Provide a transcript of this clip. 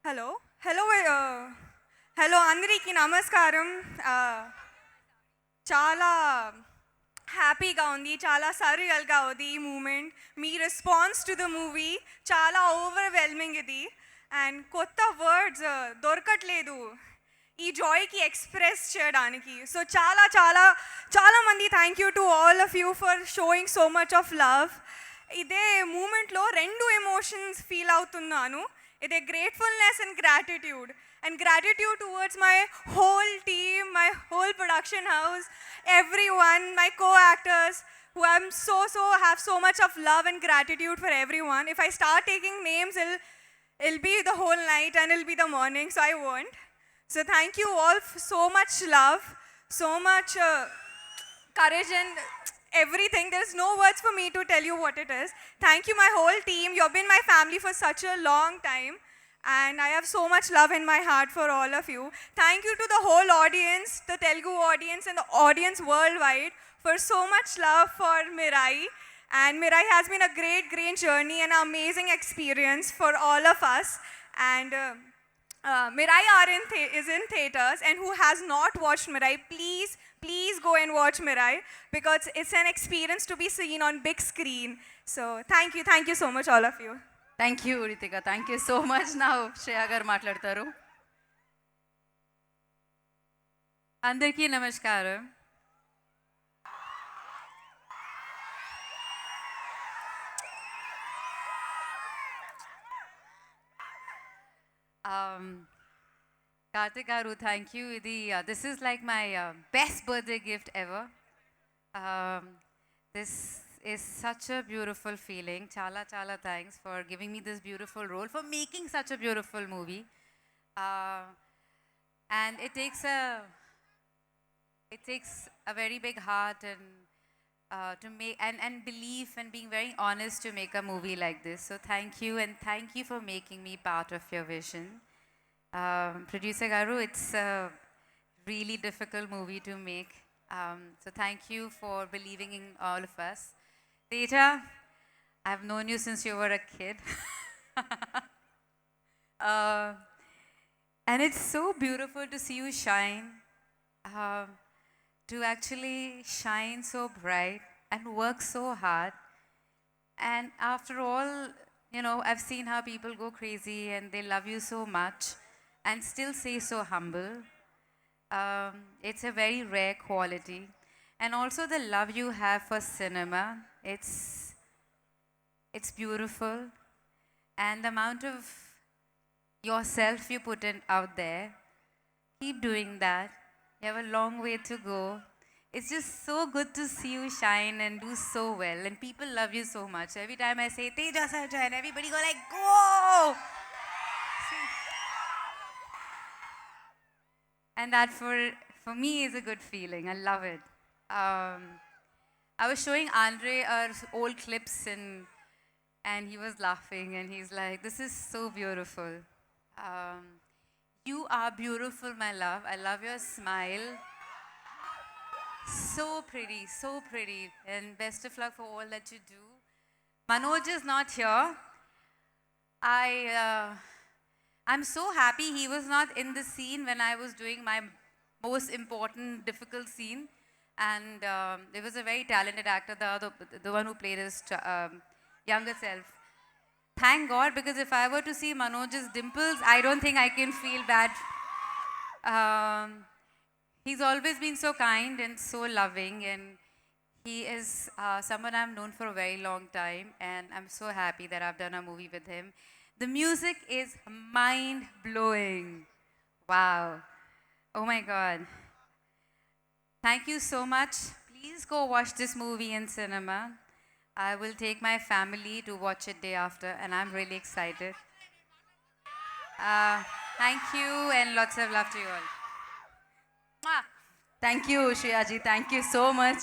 Hello. Hello hello అందరికీ నమస్కారం. చాలా హ్యాపీగా ఉంది, చాలా సర్రియల్గా ఉంది ఈ మూమెంట్. మీ రెస్పాన్స్ టు ద మూవీ చాలా ఓవర్వెల్మింగ్ ఇది. అండ్ కొత్త వర్డ్స్ దొరకట్లేదు ఈ జాయ్కి ఎక్స్ప్రెస్ చేయడానికి. సో చాలా చాలా చాలా మంది thank you to all of you for showing so much of love. ఇదే మూమెంట్లో రెండు ఎమోషన్స్ ఫీల్ అవుతున్నాను. ఇదే gratefulness and gratitude. And gratitude towards my whole team, my whole production house, everyone, my co-actors, who I'm so have so much of love and gratitude for everyone. If I start taking names, it'll be the whole night and it'll be the morning, so I won't. So thank you all for so much love, so much courage and everything. There's no words for me to tell you what it is. Thank you, my whole team. You've been my family for such a long time. And I have so much love in my heart for all of you. Thank you to the whole audience, the Telugu audience and the audience worldwide, for so much love for Mirai. And Mirai has been a great journey and an amazing experience for all of us. And Mirai is in theaters, and who has not watched Mirai, please go and watch Mirai, because it's an experience to be seen on big screen. So thank you so much all of you. Thank you Ritika, thank you so much. నా శ్రేయా గారు మాట్లాడతారు. అందరికీ నమస్కారం. కార్తిక్ గారు, thank you. This is like my best birthday gift ever. This is such a beautiful feeling. Chala thanks for giving me this beautiful role, for making such a beautiful movie. And it takes a very big heart and to make and belief and being very honest to make a movie like this. So thank you, and thank you for making me part of your vision. Producer Garu, it's a really difficult movie to make. So thank you for believing in all of us. Teja, I've known you since you were a kid. And it's so beautiful to see you shine, to actually shine so bright and work so hard. And after all, you know, I've seen how people go crazy and they love you so much and still stay so humble. It's a very rare quality. And also the love you have for cinema, it's beautiful. And the amount of yourself you put in out there, keep doing that. You have a long way to go. It's just so good to see you shine and do so well, and people love you so much. Every time I say Teja Sarja, and everybody go like, go! And that for me is a good feeling. I love it. I was showing Andre our old clips, and he was laughing, and he's like, this is so beautiful. You are beautiful, my love. I love your smile. So pretty, and best of luck for all that you do. Manoj is not here. I'm so happy he was not in the scene when I was doing my most important, difficult scene. And there was a very talented actor, the one who played his younger self. Thank God, because if I were to see Manoj's dimples, I don't think I can feel bad. He's always been so kind and so loving, and he is someone I've known for a very long time, and I'm so happy that I've done a movie with him. The music is mind-blowing. Wow. Oh my God. Thank you so much. Please go watch this movie in cinema. I will take my family to watch it day after, and I'm really excited. Thank you, and lots of love to you all. Thank you, Shreyaji. Thank you so much.